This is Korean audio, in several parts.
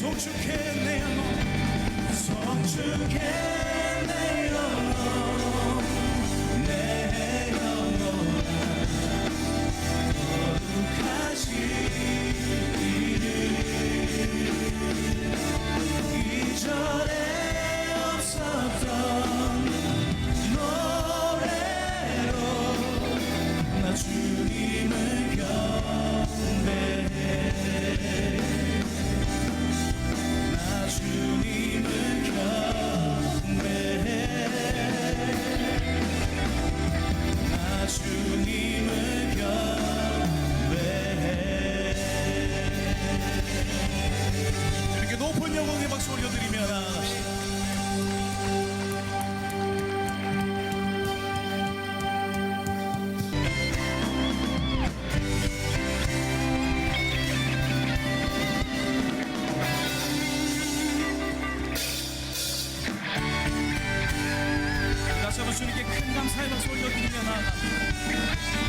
송축해 내 영혼 송축해 내 영혼 내 영혼아 거룩하시기를 이전에 없었던 노래로 나 주님을 경배해 나 주님을 경배해 나 주님을 경배해 이렇게 높은 영광의 박수 올려드리며 나아갑시다. 다시 한번 주님께 큰 감사의 박수 올려드리며 나아갑니다.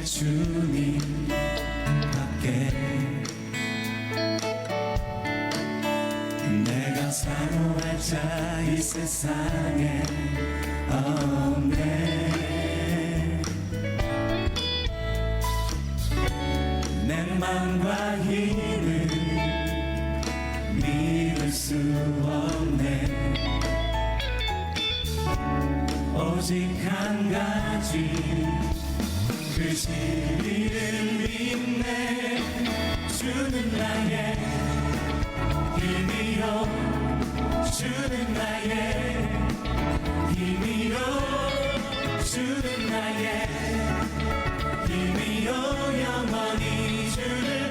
주님 밖에 내가 사모할 자 이 세상에 없네. 내 맘과 힘을 믿을 수 없네. 오직 한 가지 그 진리를 믿네. 주는 나의 힘이요 주는 나의 힘이요 주는 나의 힘이요 영원히 주를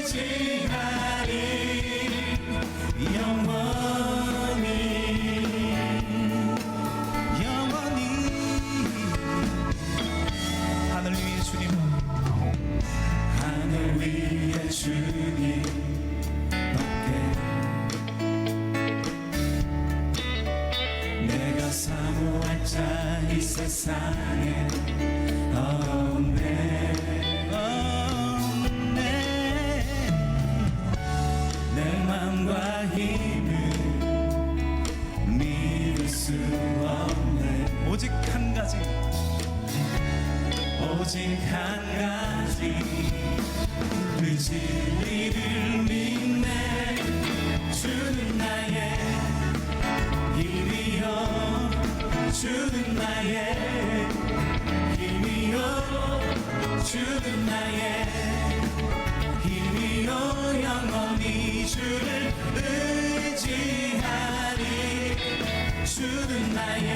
의지하리 영원히 하늘 위에 주님 하늘 위에 주님 밖에 내가 사모할 자 이 세상에 없네. 내 맘과 힘을 믿을 수 없네. 오직 한 가지 오직 한 가지 그 진리를 믿네. 주는 나의 힘이요 주는 나의 힘이요 주는 나의 힘이요 영원히 주를 의지하리 주는 나의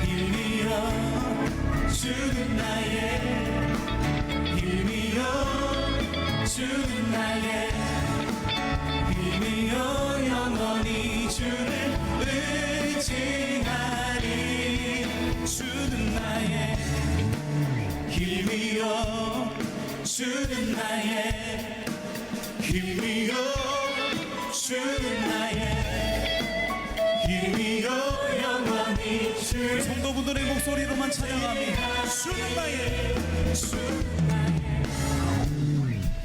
힘이요 주는 나의 힘이요 주는 나의 힘이요 영원히 주를 의지하리 주는 나의 힘이요 주는 나의 힘이요 주는 나의 힘이요 영원히 주를 성도분들의 목소리로만 찬양합니다. 주는 나의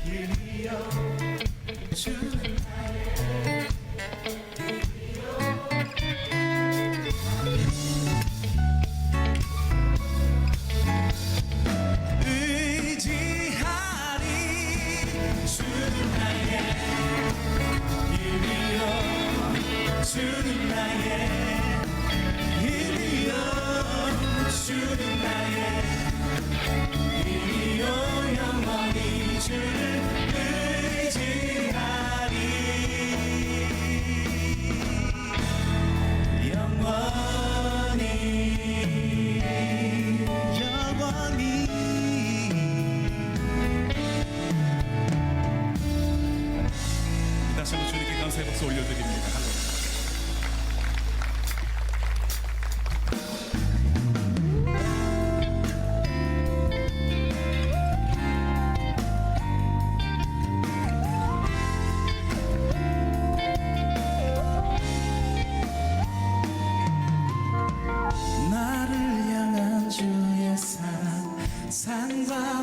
힘이요 주는 나의 의지하리 주는 나의 힘이요 주는 나의 힘이요 주는 나의 힘이요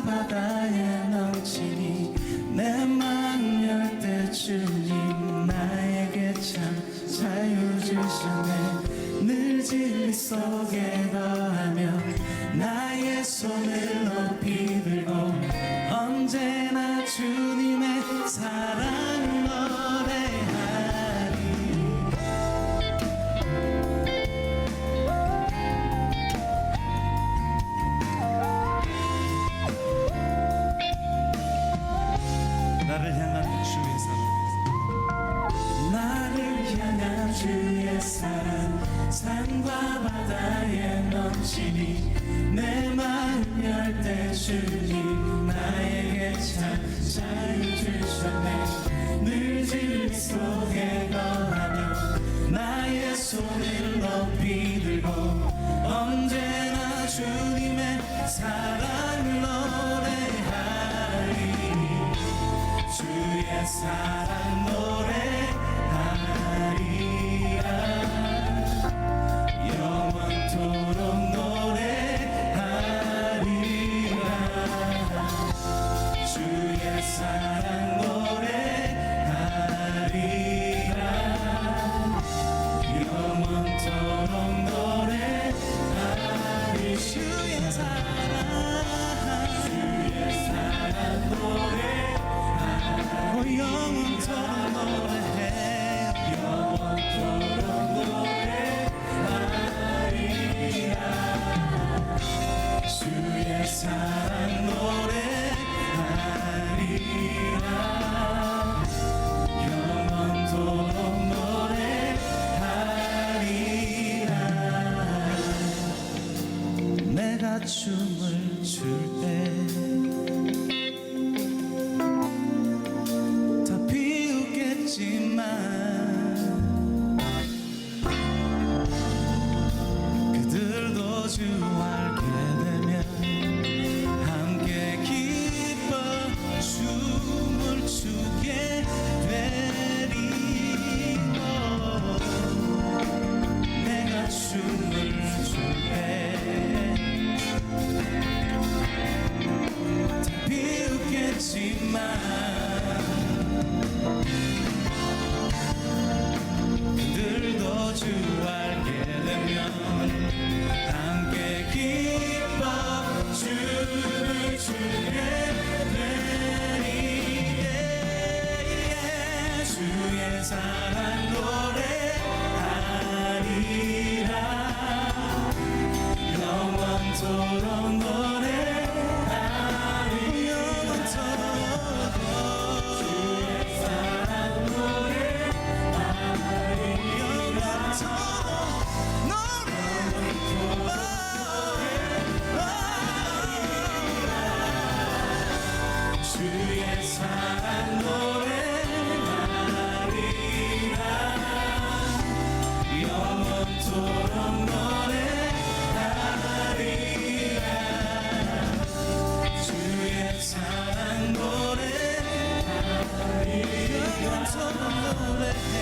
바다에 넘치니 내 맘 열 때 주님 나에게 참 자유 주셨네. 늘 진리 속에 거하며 나의 손을 높이 들고 언제나 주님의 사랑을 노래하리. 나를 향한 주의 사랑, 나를 향한 주의 사랑 산과 바다에 넘치니 내 마음 열 때 주님 나에게 참 자유 주셨네. 늘 진리 속에 거하며 나의 손을 높이 들고 언제나 주님의 사랑을 노래하리. 주의 사랑 노래하리라. 영원토록 노래하리라. 주의 사랑 노래하리라. 영원토록 노래하리. 주의 사랑 주의 사랑 노래 영원토록 노래해. 영원토록 노래하리라. 주의 사랑 노래하리라. 영원토록 노래하리라. 내가 춤을 출 때 지만 그들도 주 알게 되면 함께 기뻐 춤을 추게 되리고. 내가 춤을 출 때 다 비웃겠지만 그들도 주 알게 되면 함께 기뻐 춤을 추게 되리. 주의 사랑 노래하리라. 영원토록 노래하리. 영원토록 주의 사랑 주의 사랑 노래하리라. 영원토록 노래하리라. 주의 사랑 노래하리라. 영원토록 노래해.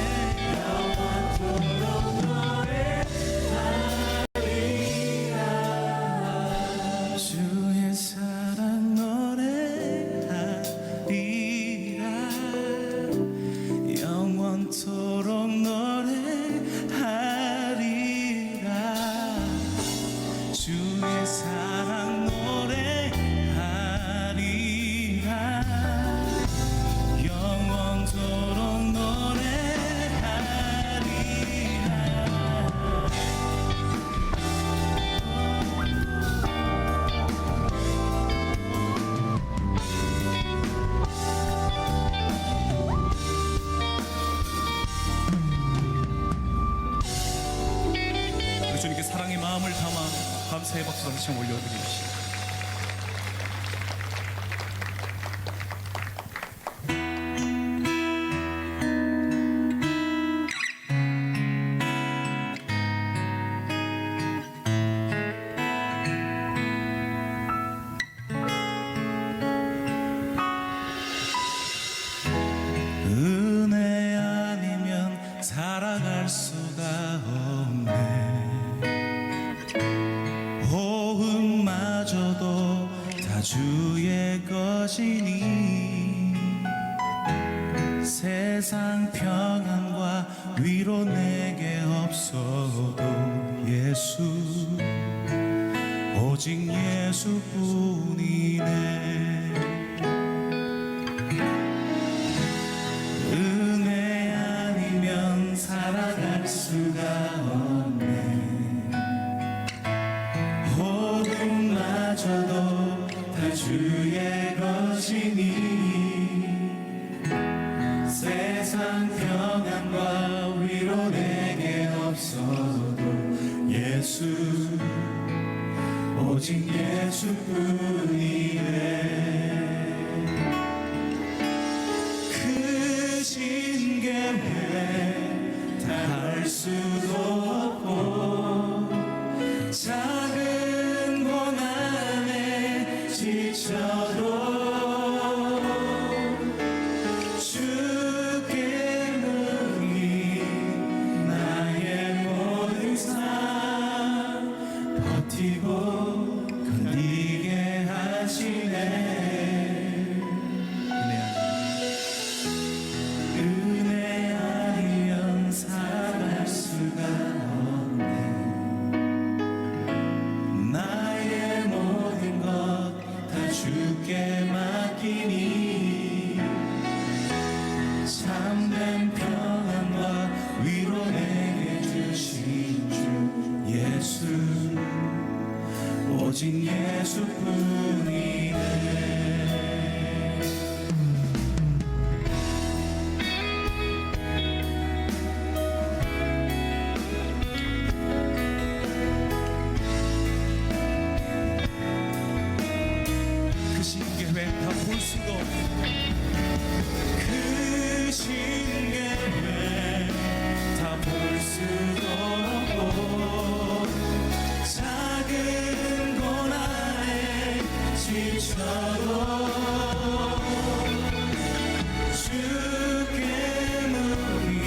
영원토록 노래하리라. 주의 사랑 노래하리라. 영원토록 노래하리라. 주의 사랑 노래하리라. 영원토록 노래하리라. 주님께 사랑의 마음을 담아 감사의 박수 다시 올려드립시다. 은혜 아니면 살아갈 수가 없네. 호흡마저도 다 주의 것이니 세상 평안과 위로 내게 없어도 예수 오직 예수뿐이네. 은혜 아니면 살아갈 수가 없네. 호흡마저도 다 주의 것이니 세상 평안과 위로 내게 없어도 예수 오직 예수뿐이네. 크신 계획 다 할 수도 없고 작은 고난에 지쳐도 주께 묻니 나의 모든 삶 버티고 견디게 하시네. 은혜 아니면 살아갈 수가 없네. 나의 모든 것 다 주께 맡기니 참된 평안과 위로 내게 주신 주 예수 오직 예수뿐이네. 크신 계획 다 볼 수도 없고 크신 계획 다 볼 수도 없고 작은 고난에 지쳐도 주께 묻니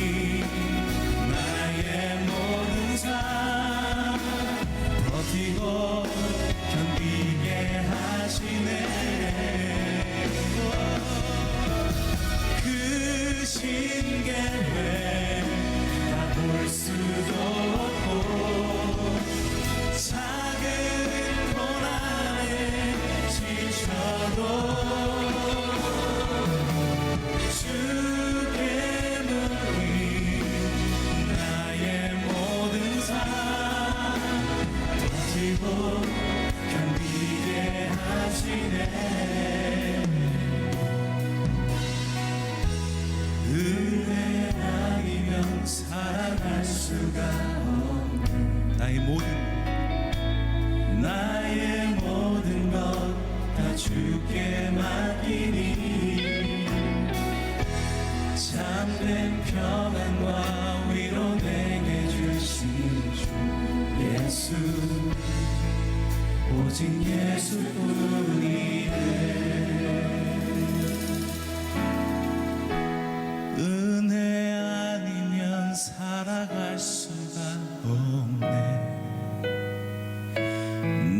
나의 모든 삶 버티고 견디게 하시네. 크신 계획 다 볼 수도 없고 작은 고난에 지쳐도 주께 묻니 나의 모든 삶 버티고 견디게 하시네. 은혜 아니면 살아갈 수가 없네. 나의 모든 것 다 주께 맡기니 참된 평안과 위로 내게 주신 주 예수 오직 예수뿐이네. 은혜 아니면 살아갈 수가 없네.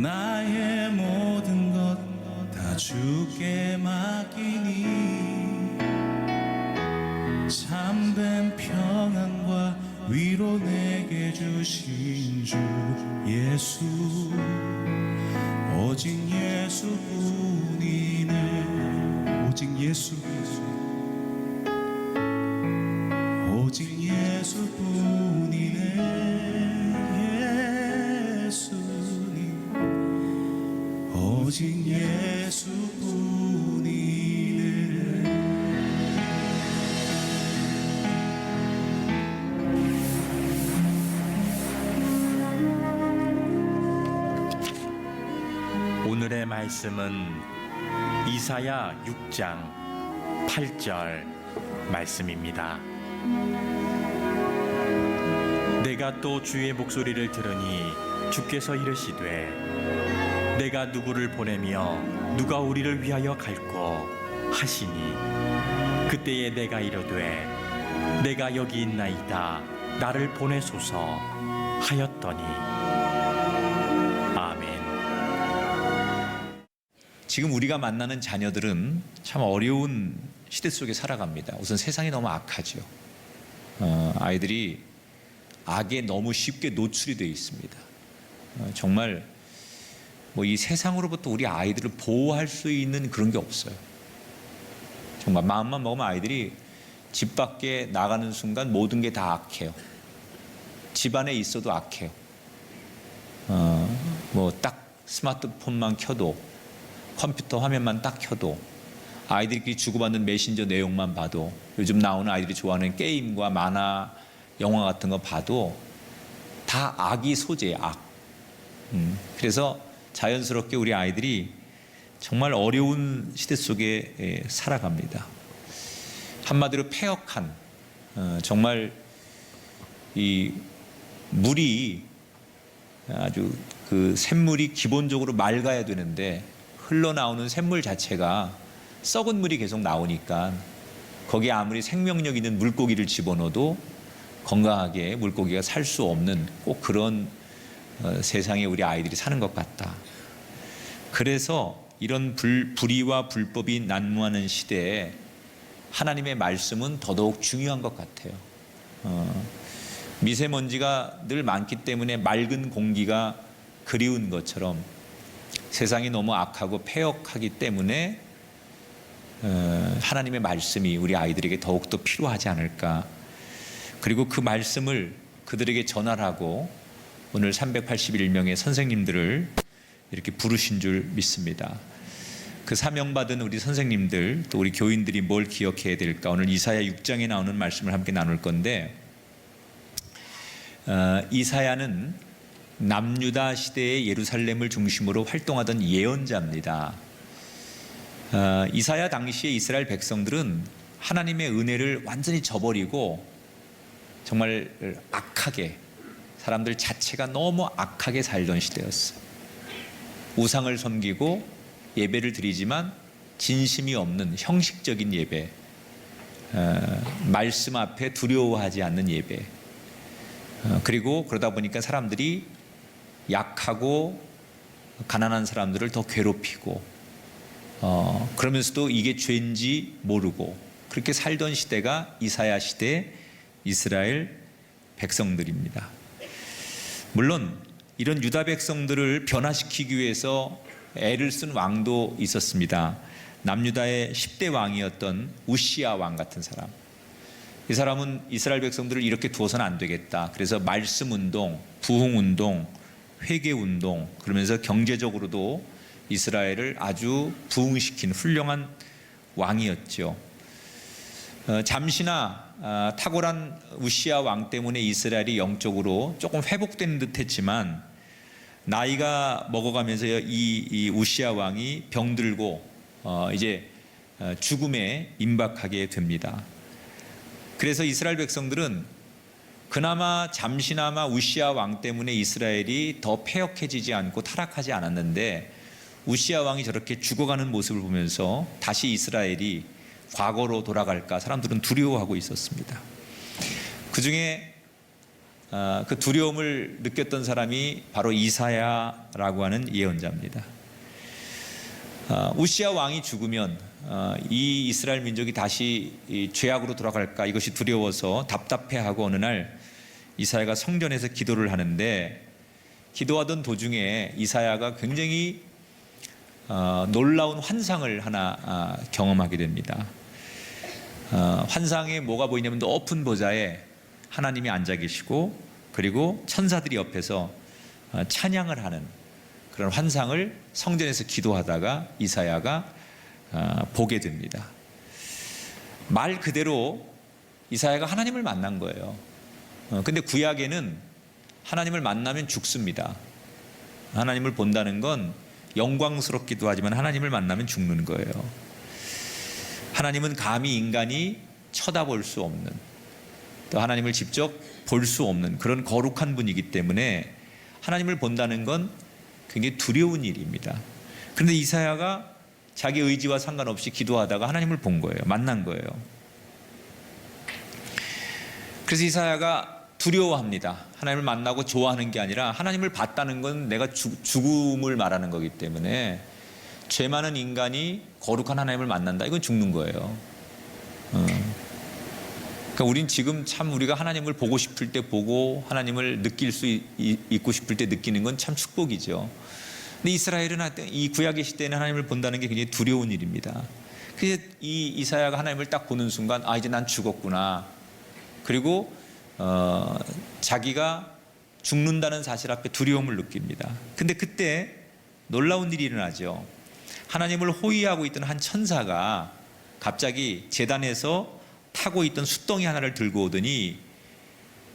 나의 모든 것 다 주께 맡기니 참된 평안과 위로 내게 주신 주 예수 오직 예수뿐이네. 오직 예수 오직 예수뿐이네. 예수님 오직 예수뿐이네. 오늘의 말씀은 이사야 6장 8절 말씀입니다. 내가 또 주의 목소리를 들으니 주께서 이르시되 내가 누구를 보내며 누가 우리를 위하여 갈꼬 하시니 그때에 내가 이르되 내가 여기 있나이다 나를 보내소서 하였더니 아멘. 지금 우리가 만나는 자녀들은 참 어려운 시대 속에 살아갑니다. 우선 세상이 너무 악하죠. 아이들이 악에 너무 쉽게 노출이 되어 있습니다. 정말 뭐 이 세상으로부터 우리 아이들을 보호할 수 있는 그런 게 없어요. 정말 마음만 먹으면 아이들이 집 밖에 나가는 순간 모든 게 다 악해요. 집 안에 있어도 악해요. 뭐 딱 스마트폰만 켜도, 컴퓨터 화면만 딱 켜도, 아이들끼리 주고받는 메신저 내용만 봐도, 요즘 나오는 아이들이 좋아하는 게임과 만화, 영화 같은 거 봐도 다 악이 소재예요. 악. 그래서 자연스럽게 우리 아이들이 정말 어려운 시대 속에 살아갑니다. 한마디로 폐역한, 정말 이 물이 아주 그 샘물이 기본적으로 맑아야 되는데 흘러나오는 샘물 자체가 썩은 물이 계속 나오니까 거기에 아무리 생명력 있는 물고기를 집어넣어도 건강하게 물고기가 살 수 없는 꼭 그런 세상에 우리 아이들이 사는 것 같다. 그래서 이런 불의와 불법이 난무하는 시대에 하나님의 말씀은 더더욱 중요한 것 같아요. 미세먼지가 늘 많기 때문에 맑은 공기가 그리운 것처럼 세상이 너무 악하고 폐역하기 때문에 하나님의 말씀이 우리 아이들에게 더욱더 필요하지 않을까. 그리고 그 말씀을 그들에게 전하라고 오늘 381명의 선생님들을 이렇게 부르신 줄 믿습니다. 그 사명받은 우리 선생님들 또 우리 교인들이 뭘 기억해야 될까. 오늘 이사야 6장에 나오는 말씀을 함께 나눌 건데, 이사야는 남유다 시대의 예루살렘을 중심으로 활동하던 예언자입니다. 이사야 당시에 이스라엘 백성들은 하나님의 은혜를 완전히 저버리고 정말 악하게, 사람들 자체가 너무 악하게 살던 시대였어요. 우상을 섬기고 예배를 드리지만 진심이 없는 형식적인 예배, 말씀 앞에 두려워하지 않는 예배, 그리고 그러다 보니까 사람들이 약하고 가난한 사람들을 더 괴롭히고, 그러면서도 이게 죄인지 모르고 그렇게 살던 시대가 이사야 시대 이스라엘 백성들입니다. 물론 이런 유다 백성들을 변화시키기 위해서 애를 쓴 왕도 있었습니다. 남유다의 10대 왕이었던 우시야 왕 같은 사람. 이 사람은 이스라엘 백성들을 이렇게 두어서는 안 되겠다. 그래서 말씀운동, 부흥운동, 회개운동, 그러면서 경제적으로도 이스라엘을 아주 부흥시킨 훌륭한 왕이었죠. 잠시나 탁월한 우시야 왕 때문에 이스라엘이 영적으로 조금 회복되는 듯 했지만, 나이가 먹어가면서 이 우시야 왕이 병들고 이제 죽음에 임박하게 됩니다. 그래서 이스라엘 백성들은 그나마 잠시나마 우시야 왕 때문에 이스라엘이 더 패역해지지 않고 타락하지 않았는데, 우시야 왕이 저렇게 죽어가는 모습을 보면서 다시 이스라엘이 과거로 돌아갈까 사람들은 두려워하고 있었습니다. 그 중에 그 두려움을 느꼈던 사람이 바로 이사야라고 하는 예언자입니다. 우시야 왕이 죽으면 이 이스라엘 민족이 다시 이 죄악으로 돌아갈까, 이것이 두려워서 답답해하고 어느 날 이사야가 성전에서 기도를 하는데, 기도하던 도중에 이사야가 굉장히 놀라운 환상을 하나 경험하게 됩니다. 환상에 뭐가 보이냐면 높은 보좌에 하나님이 앉아 계시고, 그리고 천사들이 옆에서 찬양을 하는 그런 환상을 성전에서 기도하다가 이사야가 보게 됩니다. 말 그대로 이사야가 하나님을 만난 거예요. 근데 구약에는 하나님을 만나면 죽습니다. 하나님을 본다는 건 영광스럽기도 하지만 하나님을 만나면 죽는 거예요. 하나님은 감히 인간이 쳐다볼 수 없는, 또 하나님을 직접 볼 수 없는 그런 거룩한 분이기 때문에 하나님을 본다는 건 굉장히 두려운 일입니다. 그런데 이사야가 자기 의지와 상관없이 기도하다가 하나님을 본 거예요. 만난 거예요. 그래서 이사야가 두려워합니다. 하나님을 만나고 좋아하는 게 아니라 하나님을 봤다는 건 내가 죽음을 말하는 거기 때문에 죄 많은 인간이 거룩한 하나님을 만난다. 이건 죽는 거예요. 그러니까 우린 지금 참 우리가 하나님을 보고 싶을 때 보고 하나님을 느낄 수 있고 싶을 때 느끼는 건 참 축복이죠. 근데 이스라엘은 이 구약의 시대에는 하나님을 본다는 게 굉장히 두려운 일입니다. 그래서 이 이사야가 하나님을 딱 보는 순간 아 이제 난 죽었구나. 그리고 자기가 죽는다는 사실 앞에 두려움을 느낍니다. 근데 그때 놀라운 일이 일어나죠. 하나님을 호위하고 있던 한 천사가 갑자기 제단에서 타고 있던 숫덩이 하나를 들고 오더니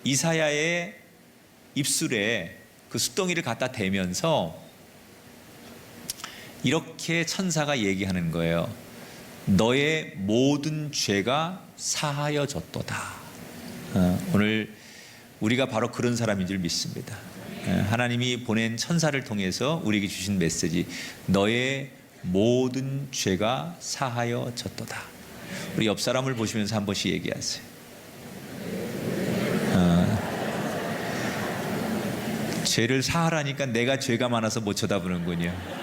이사야의 입술에 그 숫덩이를 갖다 대면서 이렇게 천사가 얘기하는 거예요. 너의 모든 죄가 사하여졌도다. 오늘 우리가 바로 그런 사람인 줄 믿습니다. 하나님이 보낸 천사를 통해서 우리에게 주신 메시지, 너의 모든 죄가 사하여졌도다. 우리 옆 사람을 보시면서 한 번씩 얘기하세요. 죄를 사하라니까 내가 죄가 많아서 못 쳐다보는군요.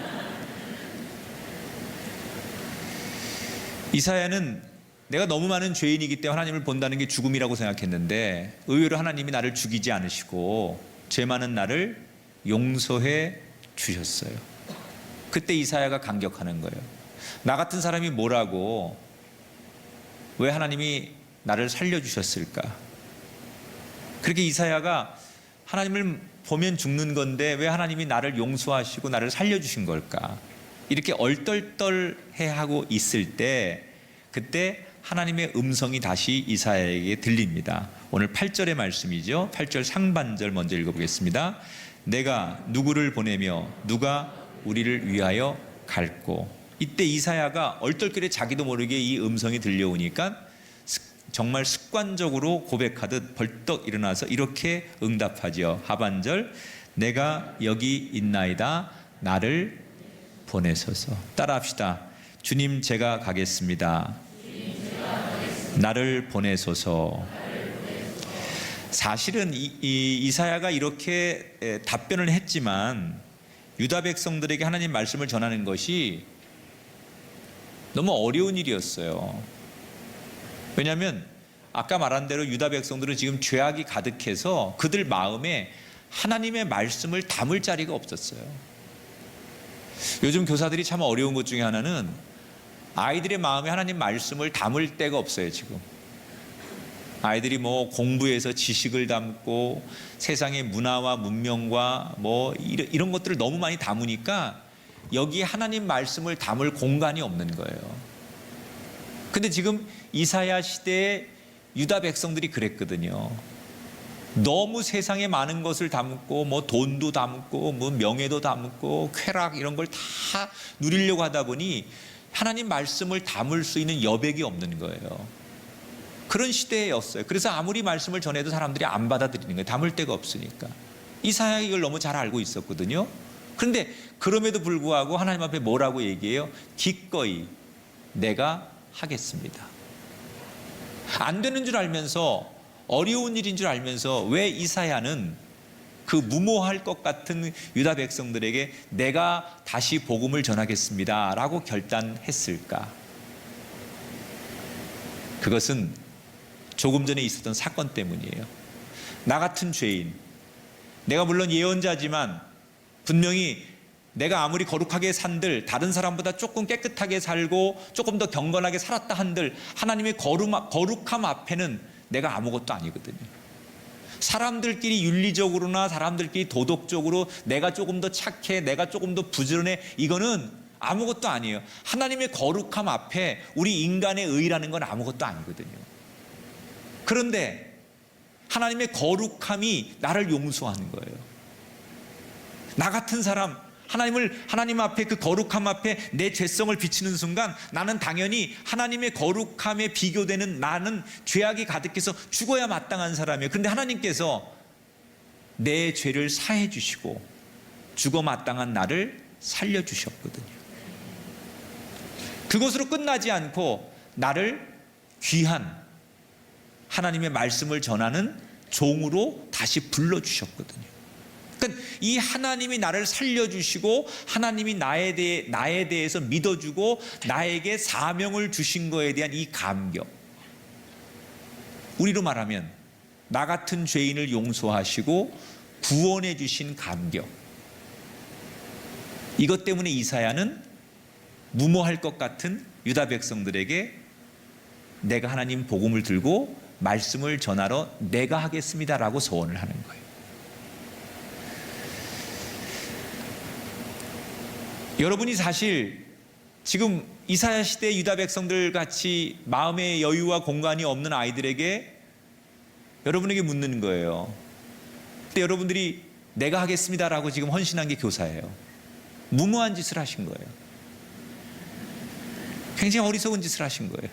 이사야는 내가 너무 많은 죄인이기 때문에 하나님을 본다는 게 죽음이라고 생각했는데 의외로 하나님이 나를 죽이지 않으시고 죄 많은 나를 용서해 주셨어요. 그때 이사야가 감격하는 거예요. 나 같은 사람이 뭐라고, 왜 하나님이 나를 살려주셨을까? 그렇게 이사야가 하나님을 보면 죽는 건데 왜 하나님이 나를 용서하시고 나를 살려주신 걸까? 이렇게 얼떨떨해하고 있을 때 그때 하나님의 음성이 다시 이사야에게 들립니다. 오늘 8절의 말씀이죠. 8절 상반절 먼저 읽어보겠습니다. 내가 누구를 보내며 누가 우리를 위하여 갈꼬. 이때 이사야가 얼떨결에 자기도 모르게 이 음성이 들려오니까 정말 습관적으로 고백하듯 벌떡 일어나서 이렇게 응답하지요. 하반절, 내가 여기 있나이다. 나를 보내소서. 따라합시다. 주님, 제가 가겠습니다. 나를 보내소서. 사실은 이사야가 이렇게 답변을 했지만 유다 백성들에게 하나님 말씀을 전하는 것이 너무 어려운 일이었어요. 왜냐하면 아까 말한 대로 유다 백성들은 지금 죄악이 가득해서 그들 마음에 하나님의 말씀을 담을 자리가 없었어요. 요즘 교사들이 참 어려운 것 중에 하나는 아이들의 마음에 하나님 말씀을 담을 데가 없어요. 지금 아이들이 뭐 공부해서 지식을 담고 세상의 문화와 문명과 뭐 이런 것들을 너무 많이 담으니까 여기에 하나님 말씀을 담을 공간이 없는 거예요. 근데 지금 이사야 시대의 유다 백성들이 그랬거든요. 너무 세상에 많은 것을 담고 뭐 돈도 담고 뭐 명예도 담고 쾌락 이런 걸 다 누리려고 하다 보니 하나님 말씀을 담을 수 있는 여백이 없는 거예요. 그런 시대였어요. 그래서 아무리 말씀을 전해도 사람들이 안 받아들이는 거예요. 담을 데가 없으니까. 이사야가 이걸 너무 잘 알고 있었거든요. 그런데 그럼에도 불구하고 하나님 앞에 뭐라고 얘기해요? 기꺼이 내가 하겠습니다. 안 되는 줄 알면서, 어려운 일인 줄 알면서 왜 이사야는 그 무모할 것 같은 유다 백성들에게 내가 다시 복음을 전하겠습니다 라고 결단했을까? 그것은 조금 전에 있었던 사건 때문이에요. 나 같은 죄인, 내가 물론 예언자지만 분명히 내가 아무리 거룩하게 산들, 다른 사람보다 조금 깨끗하게 살고 조금 더 경건하게 살았다 한들 하나님의 거룩함 앞에는 내가 아무것도 아니거든요. 사람들끼리 윤리적으로나 사람들끼리 도덕적으로 내가 조금 더 착해, 내가 조금 더 부지런해, 이거는 아무것도 아니에요. 하나님의 거룩함 앞에 우리 인간의 의라는 건 아무것도 아니거든요. 그런데 하나님의 거룩함이 나를 용서하는 거예요. 나 같은 사람, 하나님 앞에, 그 거룩함 앞에 내 죄성을 비치는 순간 나는 당연히 하나님의 거룩함에 비교되는, 나는 죄악이 가득해서 죽어야 마땅한 사람이에요. 그런데 하나님께서 내 죄를 사해 주시고 죽어 마땅한 나를 살려 주셨거든요. 그것으로 끝나지 않고 나를 귀한 하나님의 말씀을 전하는 종으로 다시 불러 주셨거든요. 그러니까 이 하나님이 나를 살려주시고 하나님이 나에 대해서 믿어주고 나에게 사명을 주신 거에 대한 이 감격. 우리로 말하면 나 같은 죄인을 용서하시고 구원해 주신 감격. 이것 때문에 이사야는 무모할 것 같은 유다 백성들에게 내가 하나님 복음을 들고 말씀을 전하러 내가 하겠습니다라고 소원을 하는 거예요. 여러분이 사실 지금 이사야 시대 유다 백성들 같이 마음의 여유와 공간이 없는 아이들에게 여러분에게 묻는 거예요. 근데 여러분들이 내가 하겠습니다라고 지금 헌신한 게 교사예요. 무모한 짓을 하신 거예요. 굉장히 어리석은 짓을 하신 거예요.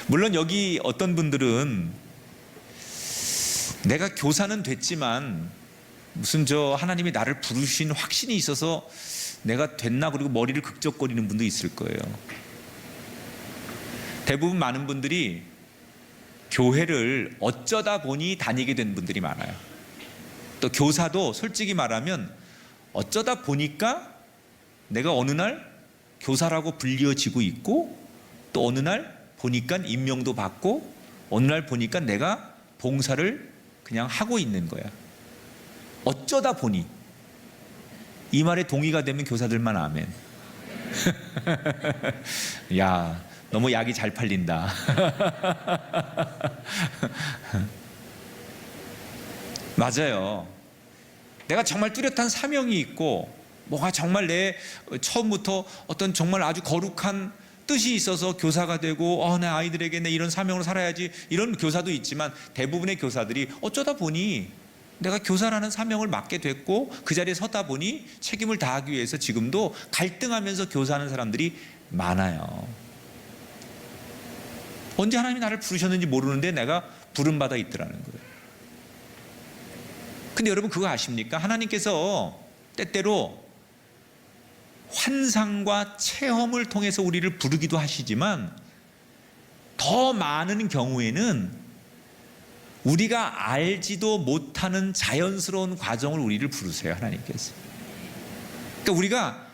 물론 여기 어떤 분들은 내가 교사는 됐지만 무슨 저 하나님이 나를 부르신 확신이 있어서 내가 됐나 그리고 머리를 극적거리는 분도 있을 거예요. 대부분 많은 분들이 교회를 어쩌다 보니 다니게 된 분들이 많아요. 또 교사도 솔직히 말하면 어쩌다 보니까 내가 어느 날 교사라고 불려지고 있고 또 어느 날 보니까 임명도 받고 어느 날 보니까 내가 봉사를 그냥 하고 있는 거야. 어쩌다 보니. 이 말에 동의가 되면 교사들만 아멘. 야, 너무 약이 잘 팔린다. 맞아요. 내가 정말 뚜렷한 사명이 있고 뭐가 정말 내 처음부터 어떤 정말 아주 거룩한 뜻이 있어서 교사가 되고 내 아이들에게 내 이런 사명으로 살아야지 이런 교사도 있지만 대부분의 교사들이 어쩌다 보니 내가 교사라는 사명을 맡게 됐고 그 자리에 서다 보니 책임을 다하기 위해서 지금도 갈등하면서 교사하는 사람들이 많아요. 언제 하나님이 나를 부르셨는지 모르는데 내가 부름받아 있더라는 거예요. 근데 여러분 그거 아십니까? 하나님께서 때때로 환상과 체험을 통해서 우리를 부르기도 하시지만 더 많은 경우에는 우리가 알지도 못하는 자연스러운 과정을 우리를 부르세요. 하나님께서. 그러니까 우리가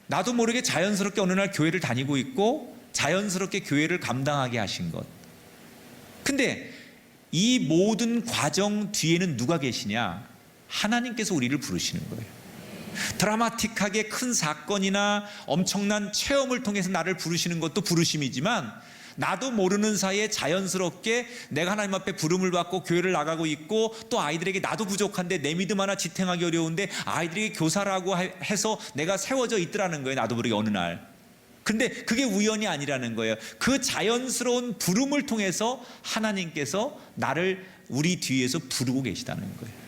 나도 모르게 자연스럽게 어느 날 교회를 다니고 있고 자연스럽게 교회를 감당하게 하신 것. 근데 이 모든 과정 뒤에는 누가 계시냐? 하나님께서 우리를 부르시는 거예요. 드라마틱하게 큰 사건이나 엄청난 체험을 통해서 나를 부르시는 것도 부르심이지만 나도 모르는 사이에 자연스럽게 내가 하나님 앞에 부름을 받고 교회를 나가고 있고 또 아이들에게 나도 부족한데 내 믿음 하나 지탱하기 어려운데 아이들에게 교사라고 해서 내가 세워져 있더라는 거예요. 나도 모르게 어느 날. 근데 그게 우연이 아니라는 거예요. 그 자연스러운 부름을 통해서 하나님께서 나를 우리 뒤에서 부르고 계시다는 거예요.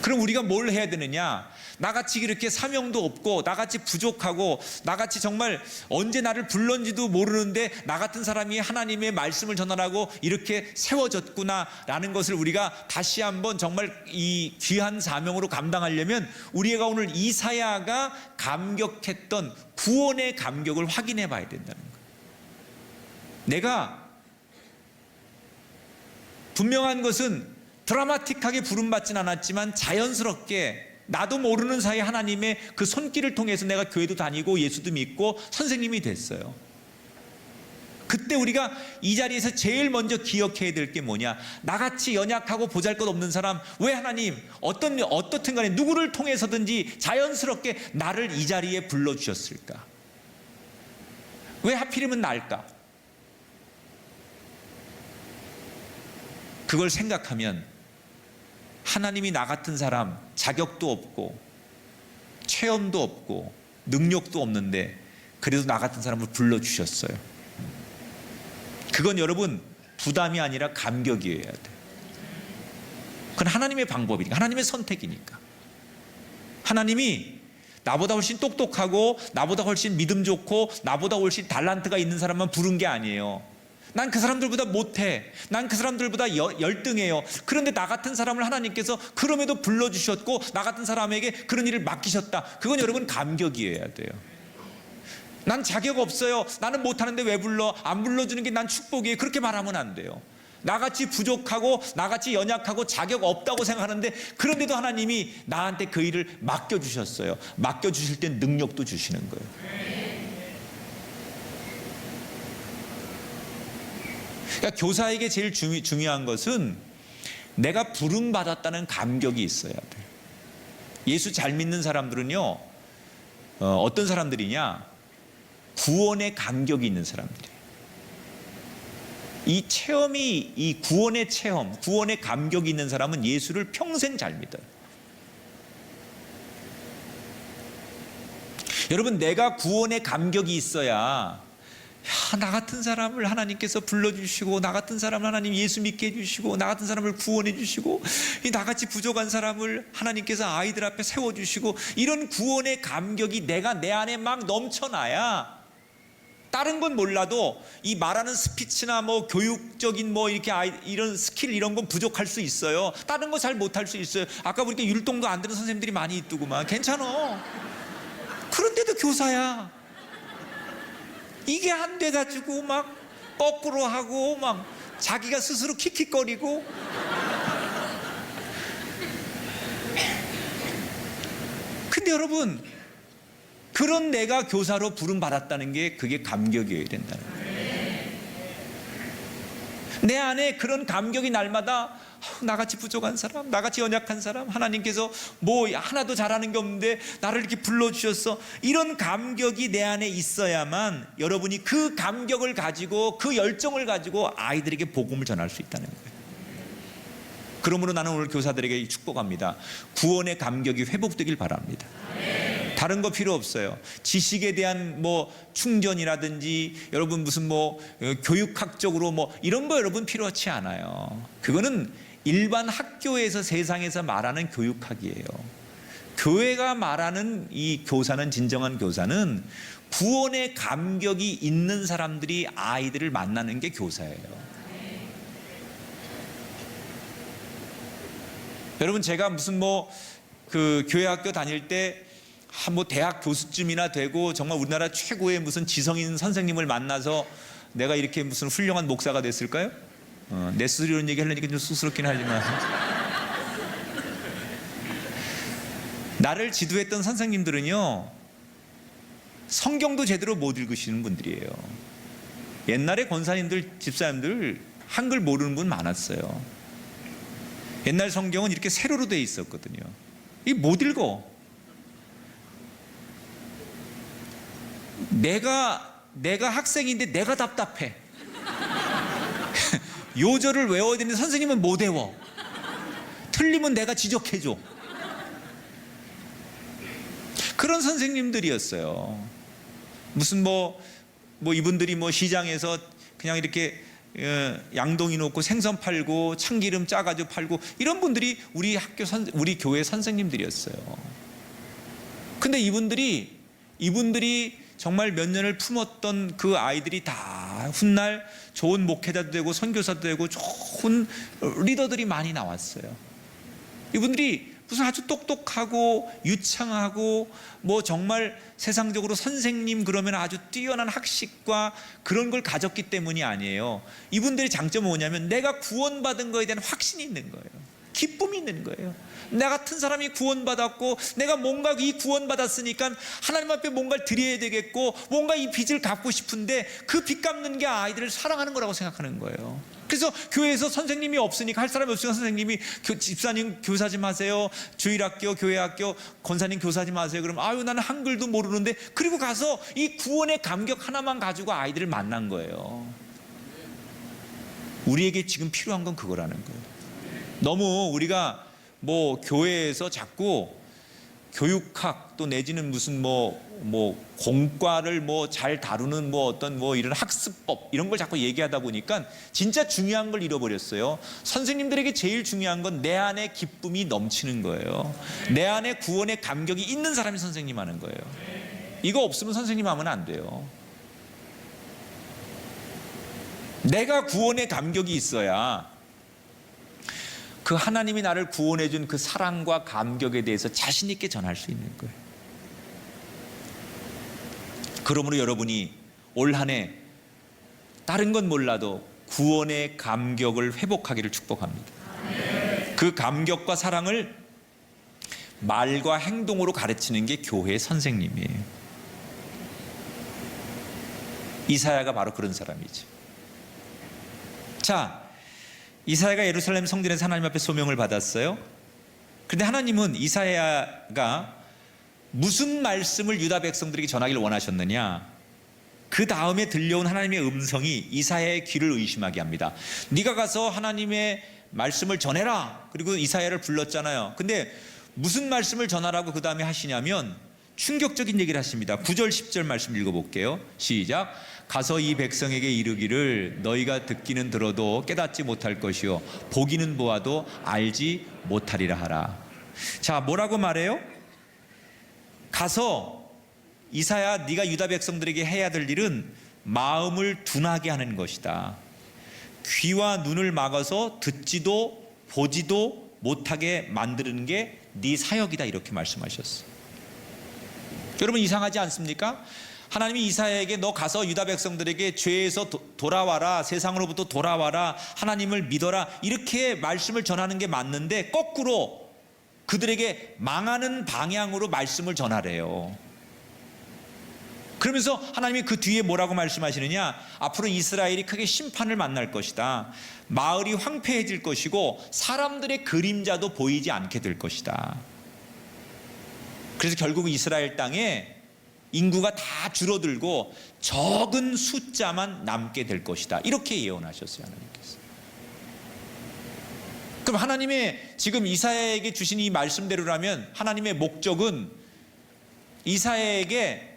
그럼 우리가 뭘 해야 되느냐? 나같이 이렇게 사명도 없고 나같이 부족하고 나같이 정말 언제 나를 불렀는지도 모르는데 나 같은 사람이 하나님의 말씀을 전하라고 이렇게 세워졌구나라는 것을 우리가 다시 한번 정말 이 귀한 사명으로 감당하려면 우리가 오늘 이사야가 감격했던 구원의 감격을 확인해 봐야 된다는 거예요. 내가 분명한 것은 드라마틱하게 부름받진 않았지만 자연스럽게 나도 모르는 사이에 하나님의 그 손길을 통해서 내가 교회도 다니고 예수도 믿고 선생님이 됐어요. 그때 우리가 이 자리에서 제일 먼저 기억해야 될 게 뭐냐? 나같이 연약하고 보잘것없는 사람 왜 하나님 어떻든 간에 누구를 통해서든지 자연스럽게 나를 이 자리에 불러주셨을까? 왜 하필이면 날까? 그걸 생각하면 하나님이 나 같은 사람 자격도 없고 체험도 없고 능력도 없는데 그래도 나 같은 사람을 불러주셨어요. 그건 여러분 부담이 아니라 감격이어야 돼요. 그건 하나님의 방법이니까 하나님의 선택이니까. 하나님이 나보다 훨씬 똑똑하고 나보다 훨씬 믿음 좋고 나보다 훨씬 달란트가 있는 사람만 부른 게 아니에요. 난 그 사람들보다 못해. 난 그 사람들보다 열등해요. 그런데 나 같은 사람을 하나님께서 그럼에도 불러주셨고 나 같은 사람에게 그런 일을 맡기셨다. 그건 여러분 감격이어야 돼요. 난 자격 없어요. 나는 못하는데 왜 불러? 안 불러주는 게 난 축복이에요. 그렇게 말하면 안 돼요. 나같이 부족하고 나같이 연약하고 자격 없다고 생각하는데 그런데도 하나님이 나한테 그 일을 맡겨주셨어요. 맡겨주실 땐 능력도 주시는 거예요. 그러니까 교사에게 제일 중요한 것은 내가 부름받았다는 감격이 있어야 돼요. 예수 잘 믿는 사람들은요, 어떤 사람들이냐? 구원의 감격이 있는 사람들이에요. 이 체험이, 이 구원의 체험, 구원의 감격이 있는 사람은 예수를 평생 잘 믿어요. 여러분, 내가 구원의 감격이 있어야 나 같은 사람을 하나님께서 불러주시고, 나 같은 사람을 하나님 예수 믿게 해주시고, 나 같은 사람을 구원해 주시고, 나같이 부족한 사람을 하나님께서 아이들 앞에 세워주시고, 이런 구원의 감격이 내가 내 안에 막 넘쳐나야 다른 건 몰라도 이 말하는 스피치나 뭐 교육적인 뭐 이렇게 이런 스킬 이런 건 부족할 수 있어요. 다른 거 잘 못할 수 있어요. 아까 보니까 율동도 안 되는 선생님들이 많이 있더구만. 괜찮아. 그런데도 교사야. 이게 안 돼가지고 막 거꾸로 하고 막 자기가 스스로 킥킥거리고. 근데 여러분, 그런 내가 교사로 부름받았다는 게 그게 감격이어야 된다는 거예요. 내 안에 그런 감격이 날마다 나같이 부족한 사람, 나같이 연약한 사람, 하나님께서 뭐 하나도 잘하는 게 없는데 나를 이렇게 불러주셨어. 이런 감격이 내 안에 있어야만 여러분이 그 감격을 가지고 그 열정을 가지고 아이들에게 복음을 전할 수 있다는 거예요. 그러므로 나는 오늘 교사들에게 축복합니다. 구원의 감격이 회복되길 바랍니다. 다른 거 필요 없어요. 지식에 대한 뭐 충전이라든지 여러분 무슨 뭐 교육학적으로 뭐 이런 거 여러분 필요하지 않아요. 그거는 일반 학교에서 세상에서 말하는 교육학이에요. 교회가 말하는 이 교사는, 진정한 교사는 구원의 감격이 있는 사람들이 아이들을 만나는 게 교사예요. 여러분, 제가 무슨 뭐 그 교회 학교 다닐 때 뭐 대학 교수쯤이나 되고 정말 우리나라 최고의 무슨 지성인 선생님을 만나서 내가 이렇게 무슨 훌륭한 목사가 됐을까요? 내 스스로 이런 얘기 하려니까 좀 쑥스럽긴 하지만 나를 지도했던 선생님들은요, 성경도 제대로 못 읽으시는 분들이에요. 옛날에 권사님들, 집사님들 한글 모르는 분 많았어요. 옛날 성경은 이렇게 세로로 돼 있었거든요. 이 못 읽어. 내가 학생인데 내가 답답해. 요절을 외워야 되는데 선생님은 못 외워. 틀리면 내가 지적해줘. 그런 선생님들이었어요. 무슨 뭐 이분들이 뭐 시장에서 그냥 이렇게 양동이 놓고 생선 팔고 참기름 짜가지고 팔고 이런 분들이 우리 교회 선생님들이었어요. 근데 이분들이 정말 몇 년을 품었던 그 아이들이 다 훗날 좋은 목회자도 되고 선교사도 되고 좋은 리더들이 많이 나왔어요. 이분들이 무슨 아주 똑똑하고 유창하고 뭐 정말 세상적으로 선생님 그러면 아주 뛰어난 학식과 그런 걸 가졌기 때문이 아니에요. 이분들의 장점은 뭐냐면 내가 구원받은 거에 대한 확신이 있는 거예요. 기쁨이 있는 거예요. 나 같은 사람이 구원받았고 내가 뭔가 이 구원받았으니까 하나님 앞에 뭔가를 드려야 되겠고 뭔가 이 빚을 갚고 싶은데 그 빚 갚는 게 아이들을 사랑하는 거라고 생각하는 거예요. 그래서 교회에서 선생님이 없으니까 할 사람이 없으니까 선생님이 집사님 교사 좀 하세요. 주일학교, 교회학교, 권사님 교사 좀 하세요. 그러면 아유 나는 한글도 모르는데, 그리고 가서 이 구원의 감격 하나만 가지고 아이들을 만난 거예요. 우리에게 지금 필요한 건 그거라는 거예요. 너무 우리가 뭐 교회에서 자꾸 교육학 또 내지는 무슨 뭐 공과를 뭐 잘 다루는 뭐 어떤 뭐 이런 학습법 이런 걸 자꾸 얘기하다 보니까 진짜 중요한 걸 잃어버렸어요. 선생님들에게 제일 중요한 건 내 안에 기쁨이 넘치는 거예요. 내 안에 구원의 감격이 있는 사람이 선생님 하는 거예요. 이거 없으면 선생님 하면 안 돼요. 내가 구원의 감격이 있어야 그 하나님이 나를 구원해 준 그 사랑과 감격에 대해서 자신 있게 전할 수 있는 거예요. 그러므로 여러분이 올 한 해 다른 건 몰라도 구원의 감격을 회복하기를 축복합니다. 그 감격과 사랑을 말과 행동으로 가르치는 게 교회의 선생님이에요. 이사야가 바로 그런 사람이죠. 자, 이사야가 예루살렘 성전에서 하나님 앞에 소명을 받았어요. 그런데 하나님은 이사야가 무슨 말씀을 유다 백성들에게 전하기를 원하셨느냐? 그 다음에 들려온 하나님의 음성이 이사야의 귀를 의심하게 합니다. 네가 가서 하나님의 말씀을 전해라. 그리고 이사야를 불렀잖아요. 근데 무슨 말씀을 전하라고 그 다음에 하시냐면 충격적인 얘기를 하십니다. 9절 10절 말씀 읽어볼게요. 시작. 가서 이 백성에게 이르기를 너희가 듣기는 들어도 깨닫지 못할 것이요 보기는 보아도 알지 못하리라 하라. 자, 뭐라고 말해요? 가서 이사야, 네가 유다 백성들에게 해야 될 일은 마음을 둔하게 하는 것이다. 귀와 눈을 막아서 듣지도 보지도 못하게 만드는 게 네 사역이다. 이렇게 말씀하셨어요. 여러분, 이상하지 않습니까? 하나님이 이사야에게 너 가서 유다 백성들에게 죄에서 돌아와라, 세상으로부터 돌아와라, 하나님을 믿어라, 이렇게 말씀을 전하는 게 맞는데 거꾸로 그들에게 망하는 방향으로 말씀을 전하래요. 그러면서 하나님이 그 뒤에 뭐라고 말씀하시느냐? 앞으로 이스라엘이 크게 심판을 만날 것이다. 마을이 황폐해질 것이고 사람들의 그림자도 보이지 않게 될 것이다. 그래서 결국 이스라엘 땅에 인구가 다 줄어들고 적은 숫자만 남게 될 것이다. 이렇게 예언하셨어요, 하나님께서. 그럼 하나님의 지금 이사야에게 주신 이 말씀대로라면 하나님의 목적은 이사야에게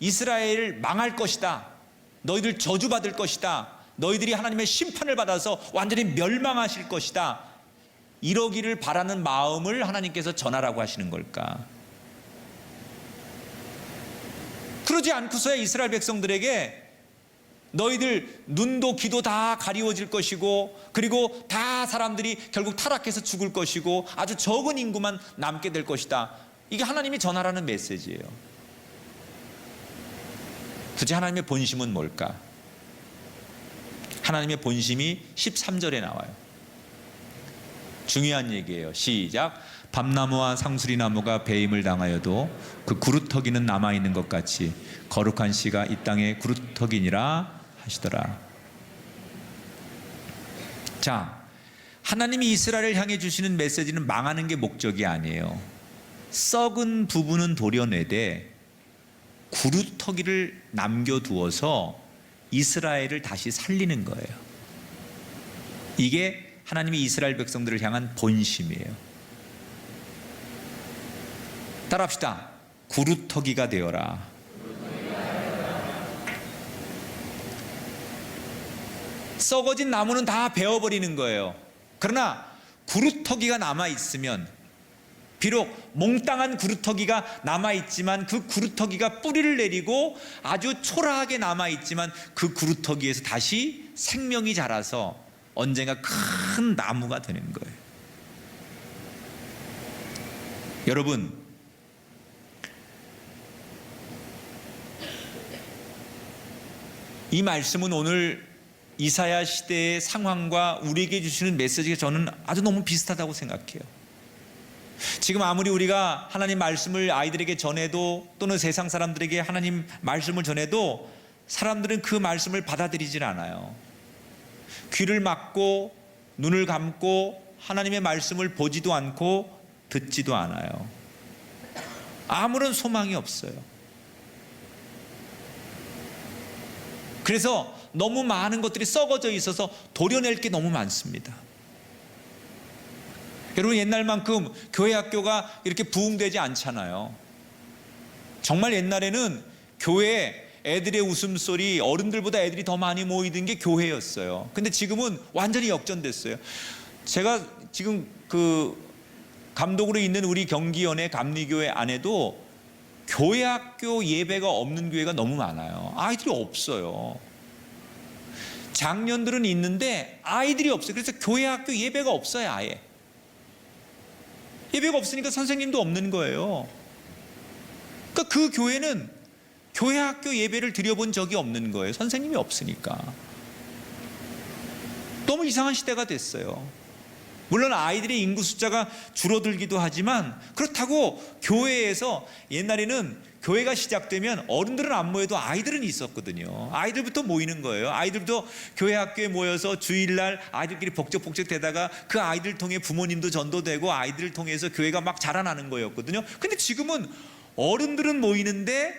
이스라엘을 망할 것이다. 너희들 저주받을 것이다. 너희들이 하나님의 심판을 받아서 완전히 멸망하실 것이다. 이러기를 바라는 마음을 하나님께서 전하라고 하시는 걸까? 그러지 않고서야 이스라엘 백성들에게 너희들 눈도 귀도 다 가리워질 것이고 그리고 다 사람들이 결국 타락해서 죽을 것이고 아주 적은 인구만 남게 될 것이다. 이게 하나님이 전하라는 메시지예요. 도대체 하나님의 본심은 뭘까? 하나님의 본심이 13절에 나와요. 중요한 얘기예요. 시작. 밤나무와 상수리나무가 배임을 당하여도 그 구루터기는 남아있는 것 같이 거룩한 씨가 이 땅에 구루터기니라 하시더라. 자, 하나님이 이스라엘을 향해 주시는 메시지는 망하는 게 목적이 아니에요. 썩은 부분은 도려내되 구루터기를 남겨두어서 이스라엘을 다시 살리는 거예요. 이게 하나님이 이스라엘 백성들을 향한 본심이에요. 따라합시다. 구루터기가 되어라. 썩어진 나무는 다 베어버리는 거예요. 그러나 구루터기가 남아있으면, 비록 몽땅한 구루터기가 남아있지만 그 구루터기가 뿌리를 내리고 아주 초라하게 남아있지만 그 구루터기에서 다시 생명이 자라서 언젠가 큰 나무가 되는 거예요. 여러분, 이 말씀은 오늘 이사야 시대의 상황과 우리에게 주시는 메시지가 저는 아주 너무 비슷하다고 생각해요. 지금 아무리 우리가 하나님 말씀을 아이들에게 전해도 또는 세상 사람들에게 하나님 말씀을 전해도 사람들은 그 말씀을 받아들이질 않아요. 귀를 막고 눈을 감고 하나님의 말씀을 보지도 않고 듣지도 않아요. 아무런 소망이 없어요. 그래서 너무 많은 것들이 썩어져 있어서 도려낼 게 너무 많습니다. 여러분, 옛날만큼 교회 학교가 이렇게 부흥되지 않잖아요. 정말 옛날에는 교회에 애들의 웃음소리, 어른들보다 애들이 더 많이 모이던 게 교회였어요. 근데 지금은 완전히 역전됐어요. 제가 지금 그 감독으로 있는 우리 경기연의 감리교회 안에도 교회 학교 예배가 없는 교회가 너무 많아요. 아이들이 없어요. 장년들은 있는데 아이들이 없어요. 그래서 교회 학교 예배가 없어요. 아예 예배가 없으니까 선생님도 없는 거예요. 그러니까 그 교회는 교회 학교 예배를 드려본 적이 없는 거예요. 선생님이 없으니까. 너무 이상한 시대가 됐어요. 물론 아이들의 인구 숫자가 줄어들기도 하지만 그렇다고 교회에서 옛날에는 교회가 시작되면 어른들은 안 모여도 아이들은 있었거든요. 아이들부터 모이는 거예요. 아이들도 교회 학교에 모여서 주일날 아이들끼리 복적복적 되다가 그 아이들 통해 부모님도 전도되고 아이들을 통해서 교회가 막 자라나는 거였거든요. 근데 지금은 어른들은 모이는데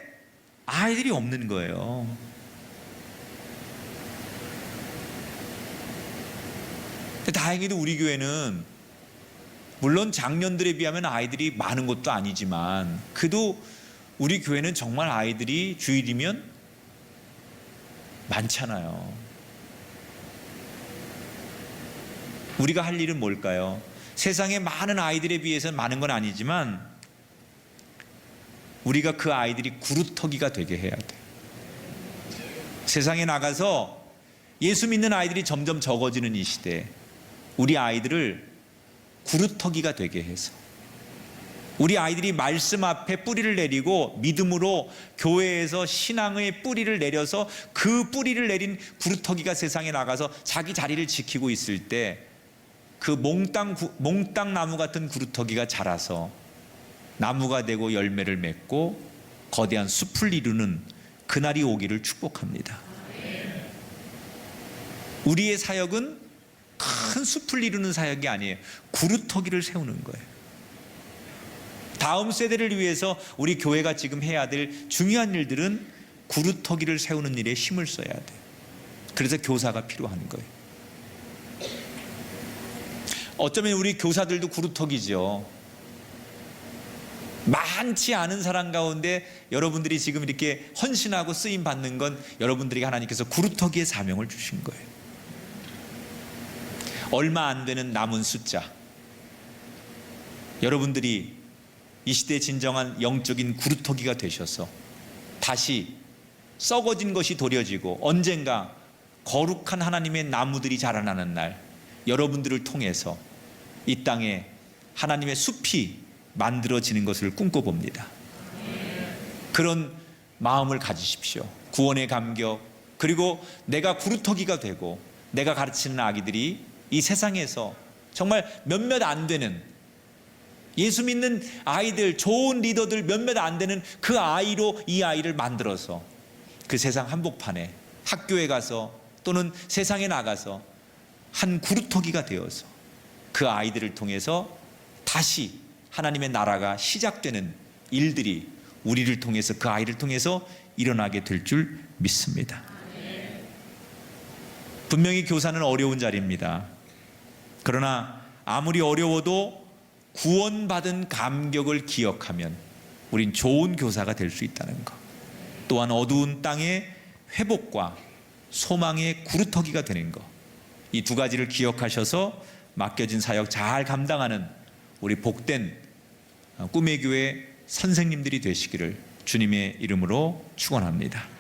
아이들이 없는 거예요. 다행히도 우리 교회는 물론 작년들에 비하면 아이들이 많은 것도 아니지만 그래도 우리 교회는 정말 아이들이 주일이면 많잖아요. 우리가 할 일은 뭘까요? 세상에 많은 아이들에 비해서는 많은 건 아니지만 우리가 그 아이들이 구루터기가 되게 해야 돼요. 세상에 나가서 예수 믿는 아이들이 점점 적어지는 이 시대에 우리 아이들을 구루터기가 되게 해서 우리 아이들이 말씀 앞에 뿌리를 내리고 믿음으로 교회에서 신앙의 뿌리를 내려서 그 뿌리를 내린 구루터기가 세상에 나가서 자기 자리를 지키고 있을 때 그 몽땅 나무 같은 구루터기가 자라서 나무가 되고 열매를 맺고 거대한 숲을 이루는 그날이 오기를 축복합니다. 우리의 사역은 큰 숲을 이루는 사역이 아니에요. 구루터기를 세우는 거예요. 다음 세대를 위해서 우리 교회가 지금 해야 될 중요한 일들은 구루터기를 세우는 일에 힘을 써야 돼요. 그래서 교사가 필요한 거예요. 어쩌면 우리 교사들도 구루터기죠. 많지 않은 사람 가운데 여러분들이 지금 이렇게 헌신하고 쓰임 받는 건 여러분들에게 하나님께서 구루터기의 사명을 주신 거예요. 얼마 안 되는 남은 숫자, 여러분들이 이 시대의 진정한 영적인 구루터기가 되셔서 다시 썩어진 것이 도려지고 언젠가 거룩한 하나님의 나무들이 자라나는 날 여러분들을 통해서 이 땅에 하나님의 숲이 만들어지는 것을 꿈꿔봅니다. 그런 마음을 가지십시오. 구원의 감격, 그리고 내가 구루터기가 되고 내가 가르치는 아기들이 이 세상에서 정말 몇몇 안 되는 예수 믿는 아이들, 좋은 리더들 몇몇 안 되는 그 아이로 이 아이를 만들어서 그 세상 한복판에 학교에 가서 또는 세상에 나가서 한 구루터기가 되어서 그 아이들을 통해서 다시 하나님의 나라가 시작되는 일들이 우리를 통해서 그 아이를 통해서 일어나게 될 줄 믿습니다. 분명히 교사는 어려운 자리입니다. 그러나 아무리 어려워도 구원받은 감격을 기억하면 우린 좋은 교사가 될 수 있다는 것, 또한 어두운 땅의 회복과 소망의 구루터기가 되는 것, 이 두 가지를 기억하셔서 맡겨진 사역 잘 감당하는 우리 복된 꿈의 교회 선생님들이 되시기를 주님의 이름으로 축원합니다.